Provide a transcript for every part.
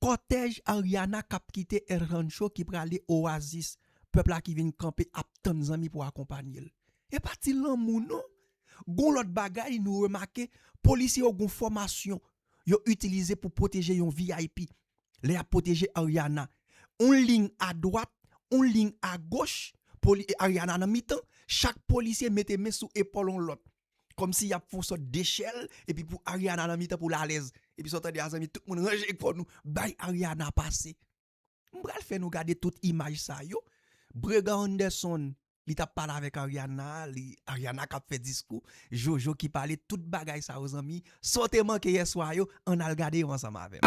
cortège Ariana qui a quitté El Rancho qui pour aller Oasis, peuple là qui vient camper à tant amis pour accompagner. Et parti l'amour non. Gon l'autre bagaille nous remarquer policiers ont formation, yo utilisé pour protéger yon VIP. Les a protéger Ariana. On ligne à droite, on ligne à gauche, Ariana dans mi-temps, chaque policier mettait main sous épaule on l'autre. Comme s'il y a pour sorte d'échelle et puis pour Ariana dans mi-temps pour la l'aise. Et puis sortant des amis tout le monde range pour nous bay Ariana passer. M'bral fait nous garder toute image ça yo. Brega Anderson, il t'a parlé avec Ariana, Ariana qui a fait discours, Jojo qui parlait toute bagaille ça aux amis, sortez manqué hier soir yo, on a regardé ensemble avec.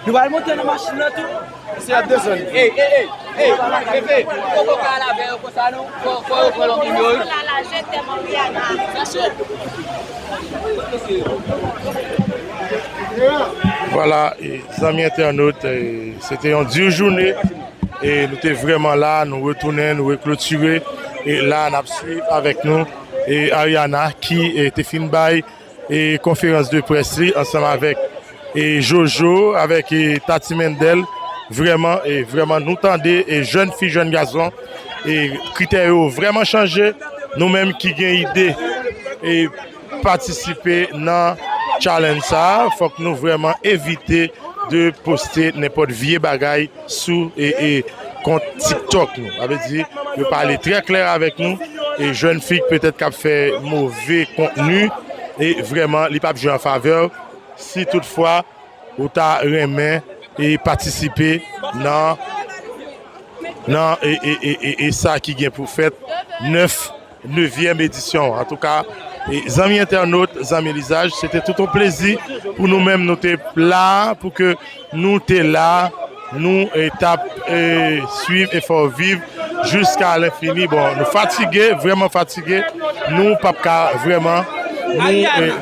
Nous allons monter dans la machine là tout. C'est à 2 ans. Hey, pourquoi la veille pour ça non? Pourquoi l'on ignore? La jette Voilà, et, amis internautes, c'était une dure journée et nous étions vraiment là, nous retournons, nous reclôturer et là nous suivons avec nous et Ariana qui était fin bail et conférence de presse ensemble avec et Jojo, avec et Tati Mendel, vraiment nous tendez et jeunes filles, jeunes garçons et critères ont vraiment changé, nous-mêmes qui avons idée et participer dans challenge ça, faut que nous vraiment éviter de poster n'importe vieux bagaille sous et compte TikTok nous. Ça veut dire de parler très clair avec nous et jeunes filles peut-être qui fait mauvais contenu et vraiment les pas jouer en faveur si toutefois ou ta remet et participer dans et ça qui vient pour faire 9e édition en tout cas. Et amis internautes, amis lisage, c'était tout un plaisir pour nous-mêmes nous être là, pour que nous t'es là, nous suivre et faut vivre jusqu'à l'infini. Bon, nous fatigués, vraiment fatigués, nous pas vraiment,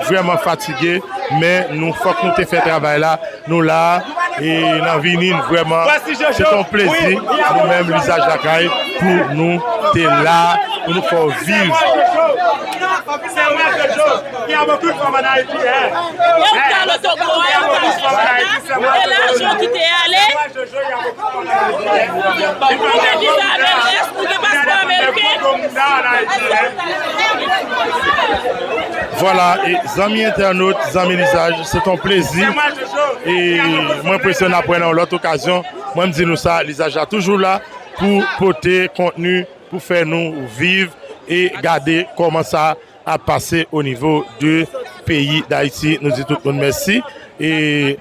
vraiment fatigués, mais nous faut que nous t'ai fait travail là, nous là et dans venir vraiment, c'est un plaisir nous-mêmes lisage la caille pour nous t'es là, pour nous faut vivre. Il y a beaucoup de femmes en Haïti. Il y a l'argent qui t'est allé. Voilà, et amis internautes, amis lisage, c'est un plaisir. Et moi, impressionné après dans l'autre occasion, moi, je dis nous ça, lisage est toujours là pour porter contenu, pour faire nous vivre et garder comment ça a passé au niveau du pays d'Haïti. Nous disons tout le monde merci. Et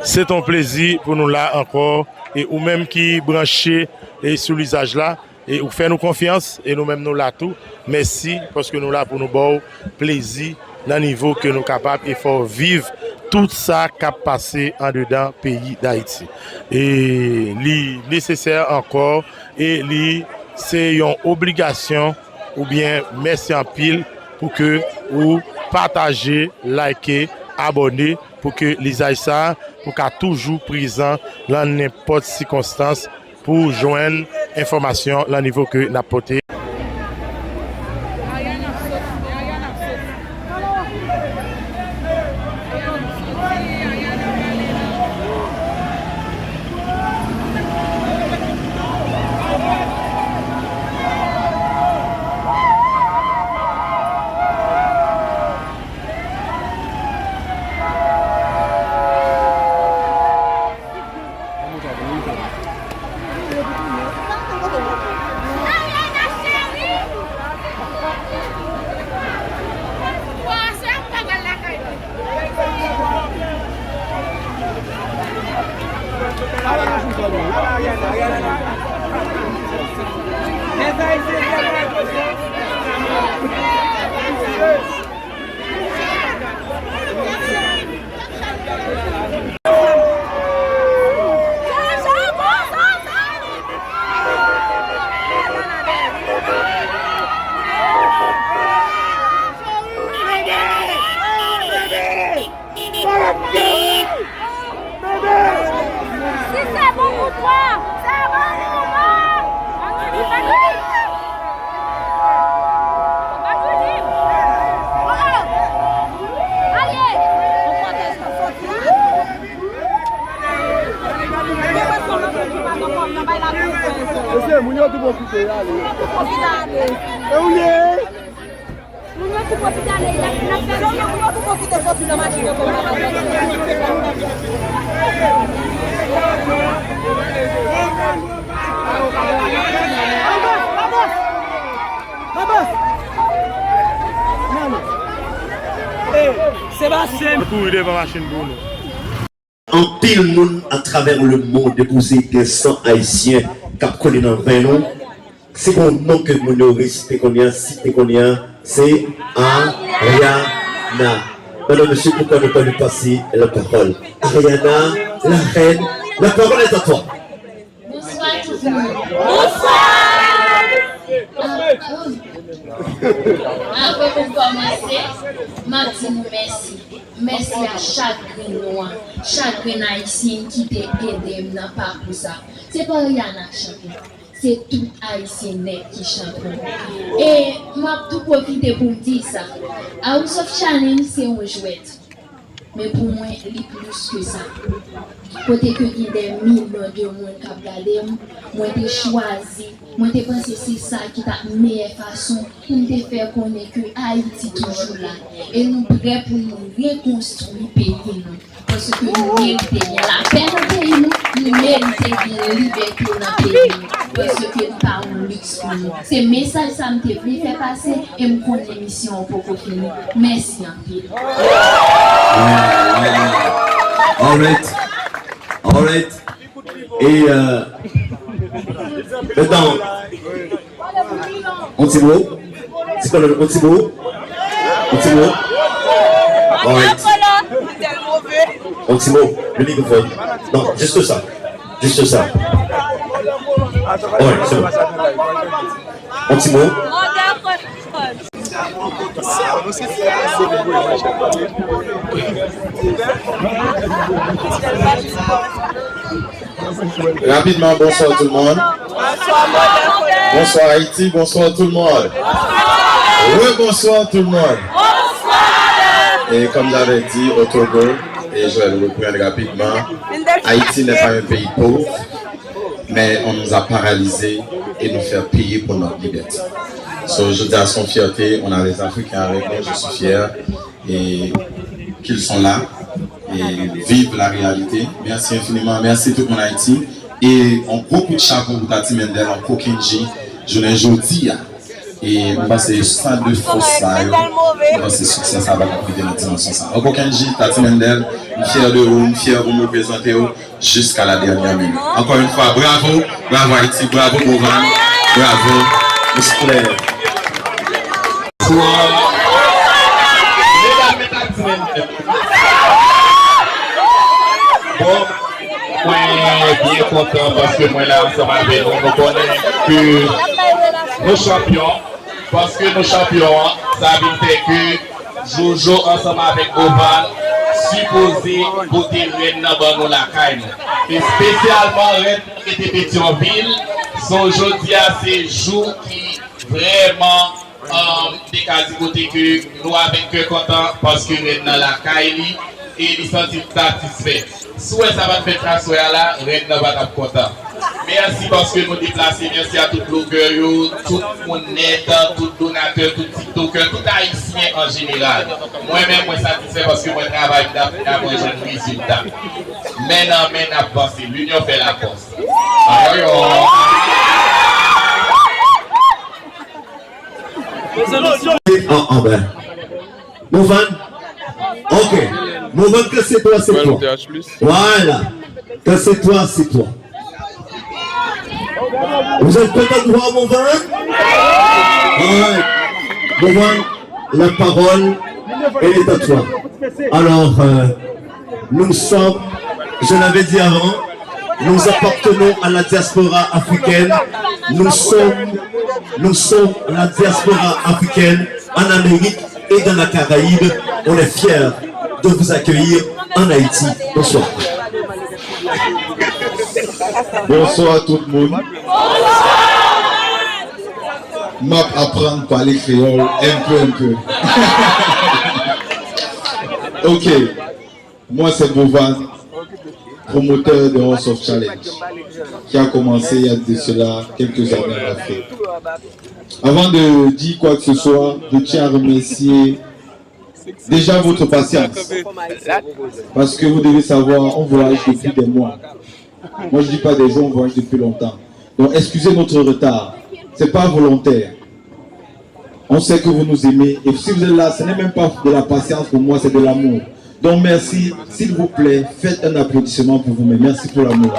c'est un plaisir pour nous là encore. Et ou même qui branché et sous l'usage là. Et ou fait nous confiance. Et nous-mêmes nous là tout. Merci parce que nous là pour nous bon plaisir dans le niveau que nous sommes capables. Il faut vivre tout ça qui a passé en dedans pays d'Haïti. Et nécessaire encore. Et c'est une obligation ou bien merci en pile pour que vous partagez, likez, abonnez pour que les Haïtiens pour qu'à toujours présent dans n'importe circonstance pour joindre information au niveau que n'a porté. En pile monde à travers le monde déposer des sangs haïtiens qui collé dans 20 noms. C'est mon nom que nous respectons qu'on y a, cité qu'on y a, c'est Ariana. Madame, monsieur, pourquoi ne pas lui passer la parole? Ariana, la reine, la parole est à toi. Bonsoir tout le monde. Bonsoir. Avant de commencer, je dis merci. Merci à chaque noir, chaque haïtien qui t'a aidé dans le parcours ça. C'est pas rien à chanter. C'est tout haïtien qui chante. Et je tout profiter pour dire ça. House of Challenge, c'est un jouet. Mais pour moi, il est plus que ça. Côté que il y a des millions de monde qui regardent, moi j'ai choisi, moi j'ai pensé que c'est ça qui est la meilleure façon pour nous faire connaître que Haïti toujours là. Et nous sommes prêts pour nous reconstruire le pays. Parce que nous méritons la paix dans le pays, nous méritons la liberté dans le pays. Parce que nous parlons luxe pour nous. C'est le message que ça me fait faire passer et me connaître l'émission pour finir. Merci en pile. All right. Et maintenant, un petit mot. C'est quoi le petit mot? Un petit mot. All right. Un petit mot. Le microphone. Non, juste ça. Juste ça. Ouais, c'est bon. Un petit mot. Rapidement, bonsoir tout le monde. Bonsoir Haïti, bonsoir tout le monde. Bonsoir tout le monde. Et comme j'avais dit au Togo, et je vais le reprendre rapidement, Haïti n'est pas un pays pauvre, mais on nous a paralysés et nous fait payer pour notre liberté. So, je dis à son fierté, on a les Africains avec nous, je suis fier et qu'ils sont là et vivent la réalité. Merci infiniment, merci tout mon Haïti. Et on beaucoup de chapeau pour Tati Mendel en Kokinji, je l'ai jeudi. Et on va se stade de force, on va se succès, ça va compléter notre dimension. En Kokinji, Tati Mendel, fier de vous, fier de vous représenter jusqu'à la dernière minute. Encore une fois, bravo, bravo Haïti, bravo Bovan, bravo, Monsieur Claire. Bon, moi, bien content parce que moi, là, ensemble avec nous, on connaît que nos champions, parce que nos champions, ça veut dire que Jojo ensemble avec Oval, supposé voter Rennes dans nous la caille. Et spécialement Rennes qui était Pétionville, son jeudi c'est jour qui vraiment des cas côté que nous avec cœur content parce que Rennes dans la caille et ils sont satisfaits. Soit ça va faire la soirée là, Rennes va être content. Merci parce que nous déplacés, merci à tout blogueur, tout mon net, tout donateur, tout tiktoker, tout haïtien en général. Moi-même, je suis satisfait parce que moi travaille d'avoir un résultat. Maintenant, à penser, l'union fait la force. Ben. Mouvan. Ok. Mouvan, que c'est toi, c'est toi. Voilà. Que c'est toi, c'est toi. Vous êtes content de voir Mouvan? Mouvan, la parole, elle est à toi. Alors, nous sommes, je l'avais dit avant, nous appartenons à la diaspora africaine. Nous sommes la diaspora africaine en Amérique et dans la Caraïbe. On est fiers de vous accueillir en Haïti. Bonsoir. Bonsoir à tout le monde. M'a apprendre à parler créole un peu. Ok. Moi c'est Bovan, promoteur de House of Challenge, qui a commencé il y a de cela quelques années en Afrique. Avant de dire quoi que ce soit, je tiens à remercier déjà votre patience. Parce que vous devez savoir, on voyage depuis des mois. Moi je ne dis pas des jours, on voyage depuis longtemps. Donc excusez notre retard. Ce n'est pas volontaire. On sait que vous nous aimez. Et si vous êtes là, ce n'est même pas de la patience pour moi, c'est de l'amour. Donc merci, s'il vous plaît, faites un applaudissement pour vous-même. Merci pour l'amour.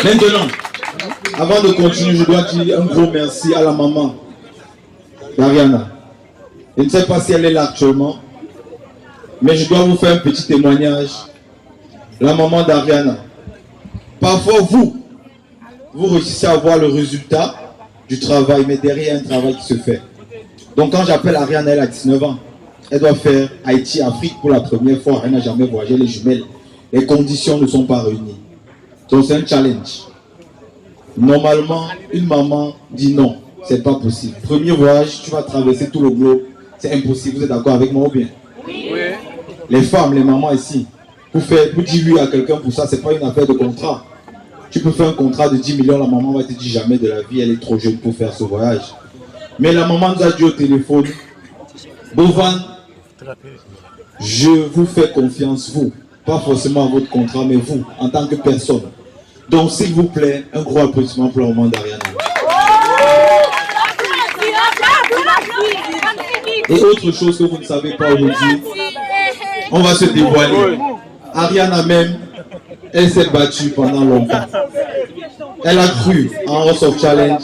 Maintenant, avant de continuer, je dois dire un gros merci à la maman d'Ariana. Je ne sais pas si elle est là actuellement, mais je dois vous faire un petit témoignage. La maman d'Ariana. Parfois, vous réussissez à voir le résultat du travail, mais derrière un travail qui se fait. Donc quand j'appelle Ariana, elle a 19 ans. Elle doit faire Haïti-Afrique pour la première fois. Elle n'a jamais voyagé les jumelles. Les conditions ne sont pas réunies. Donc c'est un challenge. Normalement, une maman dit non, c'est pas possible. Premier voyage, tu vas traverser tout le globe. C'est impossible. Vous êtes d'accord avec moi ou bien? Oui. Les femmes, les mamans ici, pour dire oui à quelqu'un pour ça, c'est pas une affaire de contrat. Tu peux faire un contrat de 10 millions, la maman va te dire jamais de la vie, elle est trop jeune pour faire ce voyage. Mais la maman nous a dit au téléphone, Bovan, je vous fais confiance, vous. Pas forcément à votre contrat, mais vous, en tant que personne. Donc, s'il vous plaît, un gros applaudissement pour la maman d'Ariana. Et autre chose que vous ne savez pas aujourd'hui, on va se dévoiler. Ariana même, elle s'est battue pendant longtemps. Elle a cru en House of Challenge.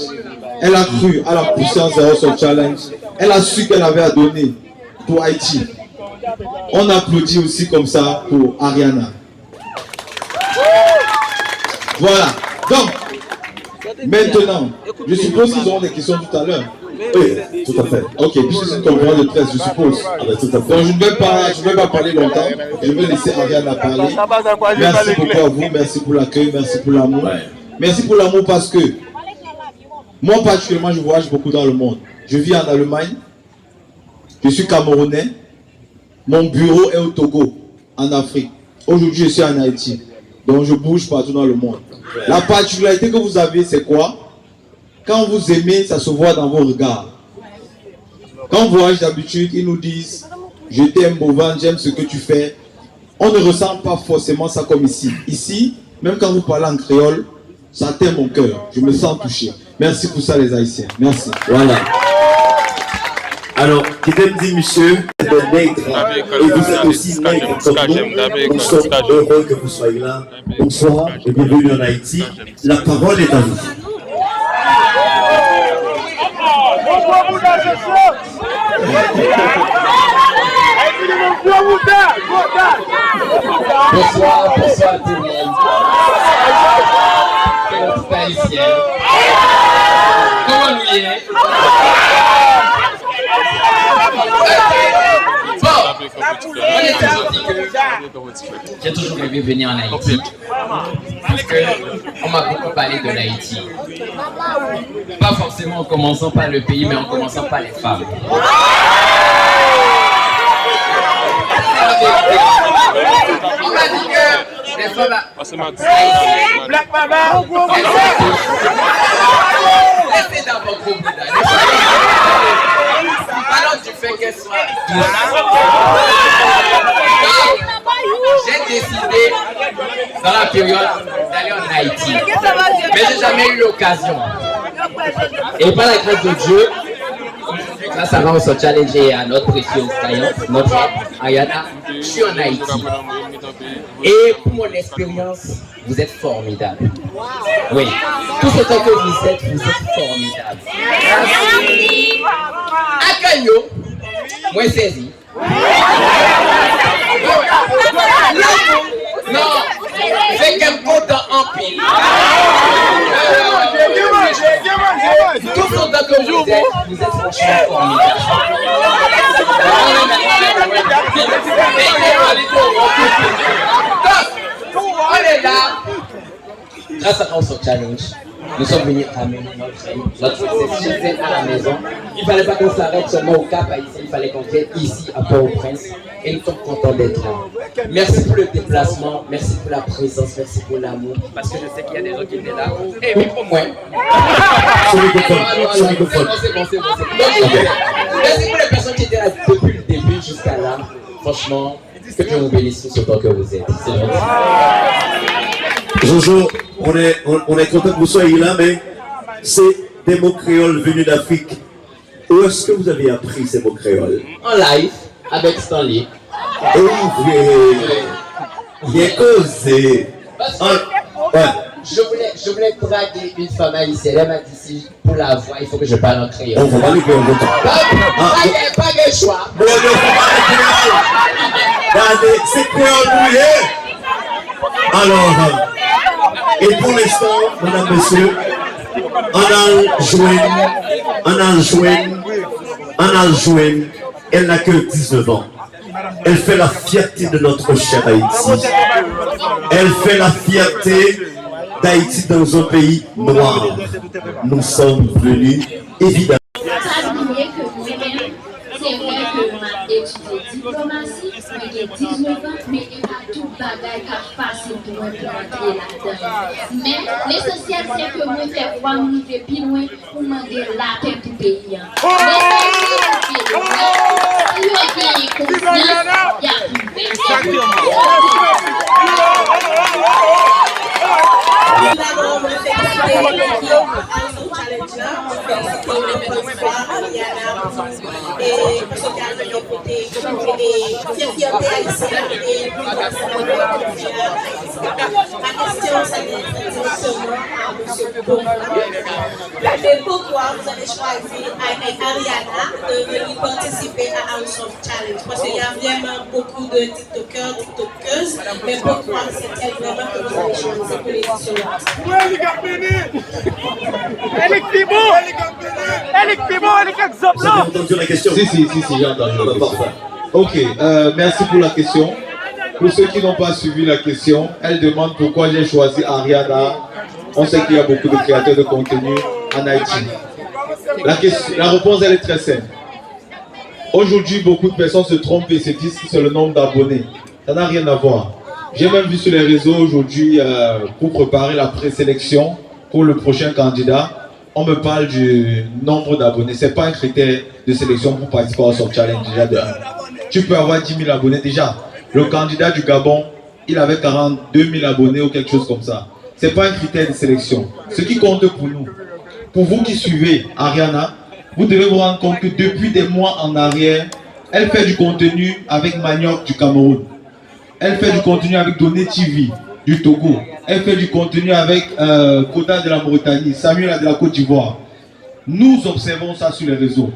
Elle a cru à la puissance de House of Challenge. Elle a su qu'elle avait à donner pour Haïti. On applaudit aussi comme ça pour Ariana. Voilà. Donc, maintenant, je suppose qu'ils auront des questions tout à l'heure. Oui, tout à fait. Ok, puisque c'est une conférence de presse, je suppose. Tout à fait. Donc, je ne vais pas parler longtemps. Je vais laisser Ariana parler. Merci beaucoup à vous. Merci pour l'accueil. Merci pour l'amour. Merci pour l'amour parce que moi, particulièrement, je voyage beaucoup dans le monde. Je vis en Allemagne. Je suis Camerounais. Mon bureau est au Togo, en Afrique. Aujourd'hui, je suis en Haïti. Donc, je bouge partout dans le monde. La particularité que vous avez, c'est quoi? Quand vous aimez, ça se voit dans vos regards. Quand on voyage d'habitude, ils nous disent « Je t'aime, Bovan, j'aime ce que tu fais ». On ne ressent pas forcément ça comme ici. Ici, même quand vous parlez en créole, ça atteint mon cœur. Je me sens touché. Merci pour ça, les Haïtiens. Merci. Voilà. Alors, qui t'aime dit, monsieur, c'est un nègre. Et vous êtes aussi nègre comme nous. Nous sommes heureux que vous soyez là. Bonsoir et bienvenue en Haïti. La parole est à vous. Bonsoir tout le monde. C'est haïtien. Comment nous y est? Bon, on est toujours dit J'ai toujours rêvé venir en Haïti. Parce qu'on m'a beaucoup parlé de l'Haïti. Pas forcément en commençant par le pays, mais en commençant par les femmes. On m'a dit que les femmes Black Mama! laissez dans votre groupe d'ailleurs. Alors tu fais qu'elles soient. J'ai décidé dans la période d'aller en Haïti. Mais j'ai jamais eu l'occasion. Et par la grâce de Dieu, grâce à House of Challenge et à notre précieuse gagnante, notre Ariana, je suis en Haïti. Et pour mon expérience, vous êtes formidable. Oui, tout ce temps que vous êtes formidable. Merci. À Canyo, moi saisi. Non, c'est qu'un content en pile. Tout ce temps que vous êtes franchement formidable. On est là. Grâce à House of Challenge, nous sommes venus ramener notre succès à la maison. Il ne fallait pas qu'on s'arrête seulement au Cap Haïti, il fallait qu'on vienne ici à Port-au-Prince. Et nous sommes contents d'être là. Merci pour le déplacement, merci pour la présence, merci pour l'amour. Parce que je sais qu'il y a des gens qui étaient là. Et oui, pour moi. C'est bon. Merci pour les personnes qui étaient là depuis le début jusqu'à là. Franchement, que Dieu vous bénisse tout autant que vous êtes. C'est gentil. Jojo, on est content que vous soyez là, mais c'est des mots créoles venus d'Afrique. Où est-ce que vous avez appris ces mots créoles? En live, avec Stanley. Et il est causé. Je voulais draguer une femme haïtienne. Elle m'a dit si pour la voix, il faut que je parle en créole. On va parler créole. Pas de choix. C'est créole mouillé. Alors, et pour l'instant, mesdames, messieurs, on a joint, elle n'a que 19 ans. Elle fait la fierté de notre cher Haïti. Elle fait la fierté d'Haïti dans un pays noir. Nous sommes venus, évidemment. C'est vrai que m'a étudié diplomatie, j'ai 19 ans, mais il y a tout bagaille qui a passé pour moi pour entrer là-dedans. Mais l'essentiel, c'est que moi, je vois nous vivre plus loin pour demander la paix pour le pays. Mais si vous avez confiance, il y a plus de pourquoi vous avez choisi avec Ariana de venir participer à House of Challenge? Parce qu'il y a vraiment beaucoup de TikTokers, TikTokeuses, mais pourquoi c'est vraiment que vous avez choisi pour l'édition? Elle est Pibo! Elle est exemple Vous avez entendu la question? Si, j'ai entendu. Ok, merci pour la question. Pour ceux qui n'ont pas suivi la question, elle demande pourquoi j'ai choisi Ariana. On sait qu'il y a beaucoup de créateurs de contenu en Haïti. La réponse, elle est très simple. Aujourd'hui, beaucoup de personnes se trompent et se disent que c'est le nombre d'abonnés. Ça n'a rien à voir. J'ai même vu sur les réseaux aujourd'hui, pour préparer la présélection pour le prochain candidat, on me parle du nombre d'abonnés. Ce n'est pas un critère de sélection pour participer au Soft Challenge déjà de 1. Tu peux avoir 10 000 abonnés déjà. Le candidat du Gabon, il avait 42 000 abonnés ou quelque chose comme ça. Ce n'est pas un critère de sélection. Ce qui compte pour nous, pour vous qui suivez Ariana, vous devez vous rendre compte que depuis des mois en arrière, elle fait du contenu avec Manioc du Cameroun. Elle fait du contenu avec Donné TV du Togo. Elle fait du contenu avec Koda de la Mauritanie, Samuel de la Côte d'Ivoire. Nous observons ça sur les réseaux.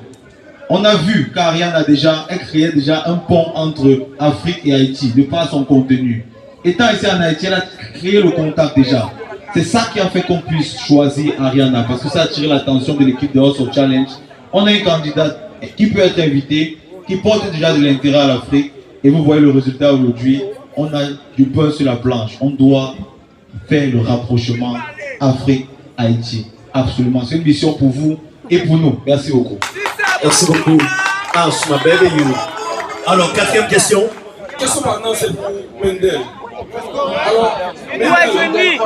On a vu qu'Ariane elle créait déjà un pont entre Afrique et Haïti, de par son contenu. Étant ici en Haïti, elle a créé le contact déjà. C'est ça qui a fait qu'on puisse choisir Ariana, parce que ça a attiré l'attention de l'équipe de House of Challenge. On a une candidate qui peut être invitée, qui porte déjà de l'intérêt à l'Afrique, et vous voyez le résultat aujourd'hui. on a du pain sur la planche. On doit faire le rapprochement Afrique-Haïti. Absolument. C'est une mission pour vous et pour nous. Merci beaucoup. Merci beaucoup. Alors, quatrième question. Question maintenant, c'est pour Mendel. Alors, Mendel.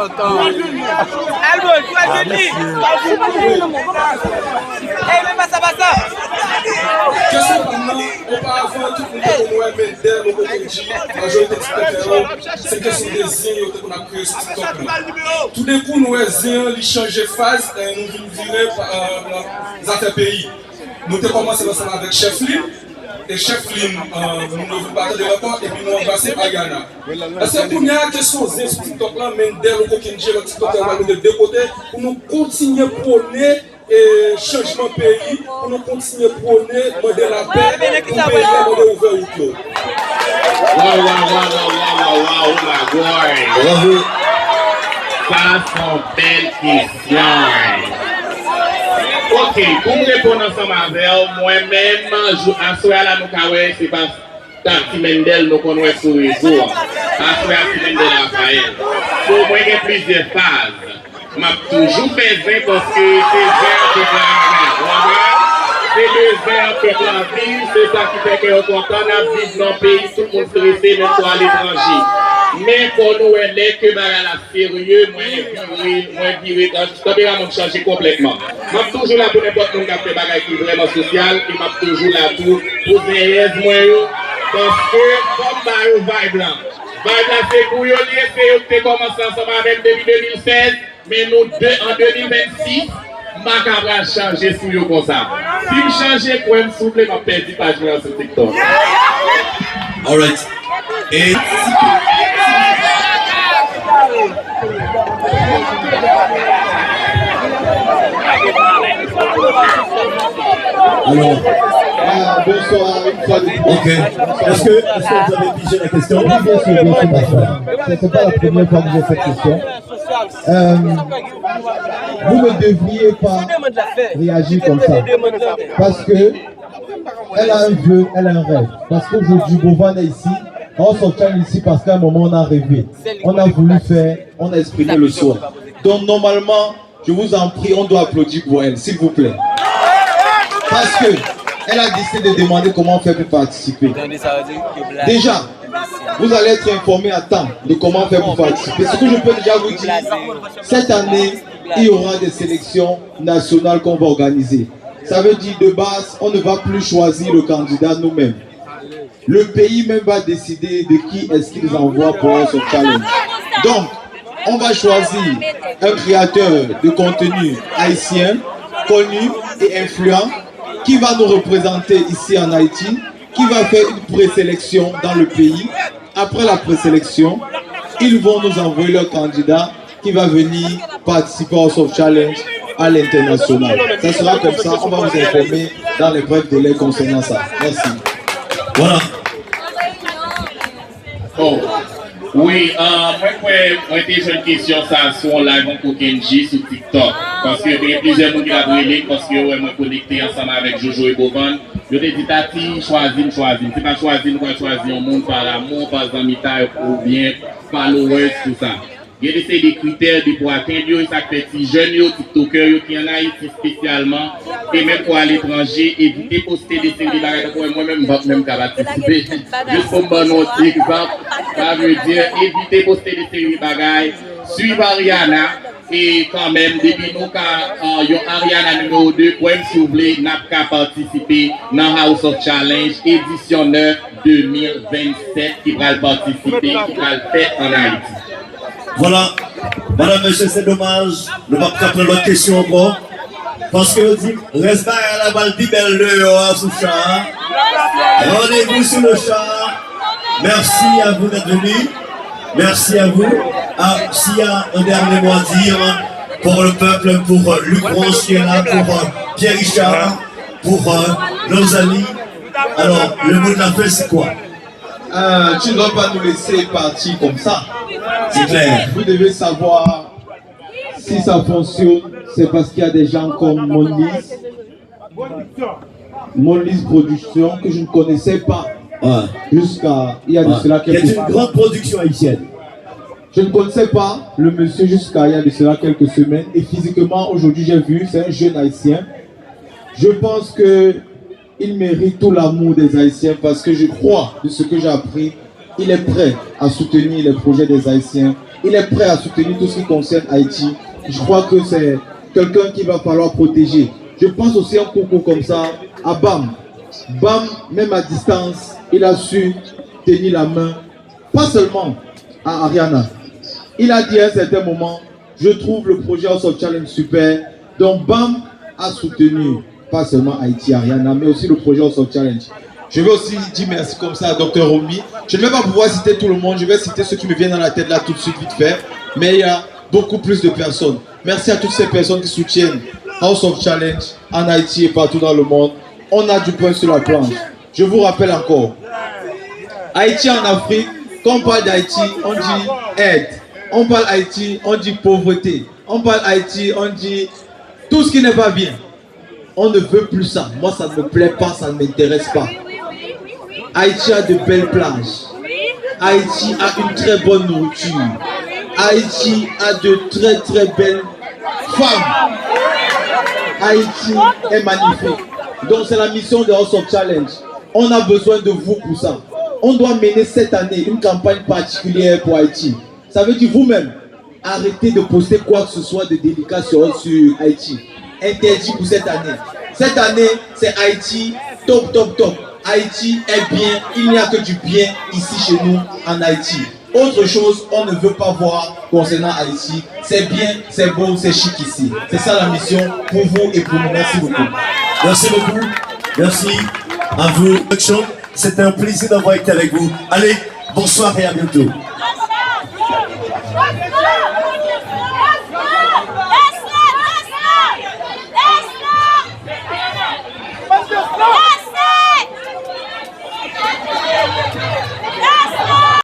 Question maintenant, auparavant, tout le monde Mendel, le Kokonji, la majorité de c'est question des signes qu'on a créé sur TikTok. Tout d'un coup, nous avons changé de phase et nous virer dans les affaires pays. Nous avons commencé ensemble avec Chef Lim. Et Chef Lim, nous devons parler de l'accord et puis nous embrasser Ariana. C'est pour nous question sur TikTok là, Mendel, le Kokonji, le TikTok là, nous de deux côtés, pour nous continuer à prôner et changement pays, pour nous continuer à prôner modèle la paix, pour payer modèle ouvert ou clos. Wow, my boy. Ça, sont belles questions. Ok, pour me répondre ensemble avec moi-même, à soir là, nous avons c'est pas Tati Mendel, nous connaissons sur le réseau. À soir, Tati Mendel Raphaël. Pour moi, il y a plusieurs phases. Je m'ai toujours fait parce que c'est vert que c'est le vert que la vie, c'est ça qui fait qu'on est content de vivre dans le pays, tout le monde stressé, même soit à l'étranger. Mais pour nous, on est que la sérieux, moi, viré, mon changer complètement. Je suis toujours là pour n'importe qui a fait des choses qui sont vraiment sociales, et je suis toujours là pour aider moi, parce que, comme ça, il y a vibe là. Vibe là, c'est pour eux, c'est commencé ensemble avec depuis 2016, mais nous, en 2026, ma caméra a changé sur eux comme ça. Si je change, je vais me souffler, je vais perdre pas sur TikTok. All right. Et alors, bonsoir, une fois de plus. Ok. Est-ce que vous avez pigé la question? Oui, bien sûr, bonsoir. Ce n'est pas la première fois que j'ai cette question. Vous ne devriez pas réagir comme ça. Parce que elle a un vœu, elle a un rêve. Parce qu'aujourd'hui, Bovan est ici. On sortait ici parce qu'à un moment, on a rêvé. On a voulu faire, on a exprimé le souhait. Donc, normalement, je vous en prie, on doit applaudir pour elle, s'il vous plaît. Parce que elle a décidé de demander comment faire pour participer. Déjà, vous allez être informé à temps de comment faire pour participer. Ce que je peux déjà vous dire, cette année, il y aura des sélections nationales qu'on va organiser. Ça veut dire de base, on ne va plus choisir le candidat nous-mêmes. Le pays même va décider de qui est-ce qu'il envoie pour ce challenge. Donc, on va choisir un créateur de contenu haïtien, connu et influent, qui va nous représenter ici en Haïti, qui va faire une présélection dans le pays. Après la présélection, ils vont nous envoyer leur candidat qui va venir participer au Soft Challenge à l'international. Ça sera comme ça, on va vous informer dans les brefs délais concernant ça. Merci. Voilà. Oh. Oui, moi, j'ai une question ça sur un live en Kokonji sur TikTok. Parce que il y a plusieurs gens qui l'ont brûlé, parce que moi connecté ensemble avec Jojo et Bovan. Je te dis, Tati, choisis. C'est pas choisir, nous allons choisir un monde par amour, par amitié, ou bien followers, tout ça. Il y a des critères pour atteindre ça fait si jeunes, TikTokers qui en Haïti spécialement, et même pour à l'étranger, éviter de poster des séries de bagages pour moi-même, je même participer. Juste pour me donner un petit exemple, ça veut dire éviter de poster des séries de bagages, suivre Ariana, et quand même, depuis nous, quand Ariana numéro 2, pour me soulever, n'a pas participé dans House of Challenge, édition 9 2027, qui va participer, qui va le faire en Haïti. Voilà, madame, monsieur, c'est dommage. Nous ne pouvons pas prendre votre question encore. Parce que dit, reste à la balle de belle sous le chat. Rendez-vous sur le chat. Merci à vous d'être venus. Merci à vous. S'il y a un dernier mot à dire pour le peuple, pour Luc Ronche qui est là, pour Pierre Richard, pour nos amis. Alors, le mot de la fin, c'est quoi? Tu ne dois pas nous laisser partir comme ça. C'est clair. Vous devez savoir si ça fonctionne, c'est parce qu'il y a des gens comme Monlis Production que je ne connaissais pas. Jusqu'à il y a de cela quelques C'est une grande production haïtienne. Je ne connaissais pas le monsieur jusqu'à il y a de cela quelques semaines. Et physiquement, aujourd'hui, j'ai vu, c'est un jeune haïtien. Je pense qu'il mérite tout l'amour des Haïtiens parce que je crois, de ce que j'ai appris, il est prêt à soutenir les projets des Haïtiens. Il est prêt à soutenir tout ce qui concerne Haïti. Je crois que c'est quelqu'un qu'il va falloir protéger. Je pense aussi à un coucou comme ça à Bam. Bam, même à distance, il a su tenir la main, pas seulement à Ariana. Il a dit à un certain moment, je trouve le projet House of Challenge super. Donc Bam a soutenu pas seulement Haïti, Ariana, mais aussi le projet House of Challenge. Je vais aussi dire merci comme ça à Dr Romy. Je ne vais pas pouvoir citer tout le monde, je vais citer ceux qui me viennent dans la tête là tout de suite vite fait. Mais il y a beaucoup plus de personnes. Merci à toutes ces personnes qui soutiennent House of Challenge en Haïti et partout dans le monde. On a du pain sur la planche. Je vous rappelle encore, Haïti en Afrique, quand on parle d'Haïti, on dit aide. On parle Haïti, on dit pauvreté. On parle Haïti, on dit tout ce qui n'est pas bien. On ne veut plus ça. Moi, ça ne me plaît pas, ça ne m'intéresse pas. Haïti a de belles plages. Haïti a une très bonne nourriture. Haïti a de très très belles femmes. Haïti est magnifique. Donc c'est la mission de House of Challenge. On a besoin de vous pour ça. On doit mener cette année une campagne particulière pour Haïti. Ça veut dire vous-même, arrêtez de poster quoi que ce soit de délicat sur Haïti. Interdit pour cette année. Cette année, c'est Haïti, top, top, top. Haïti est bien, il n'y a que du bien ici chez nous en Haïti. Autre chose, on ne veut pas voir concernant Haïti. C'est bien, c'est beau, c'est chic ici. C'est ça la mission pour vous et pour nous. Merci beaucoup. Merci beaucoup. Merci à vous. C'était un plaisir d'avoir été avec vous. Allez, bonsoir et à bientôt.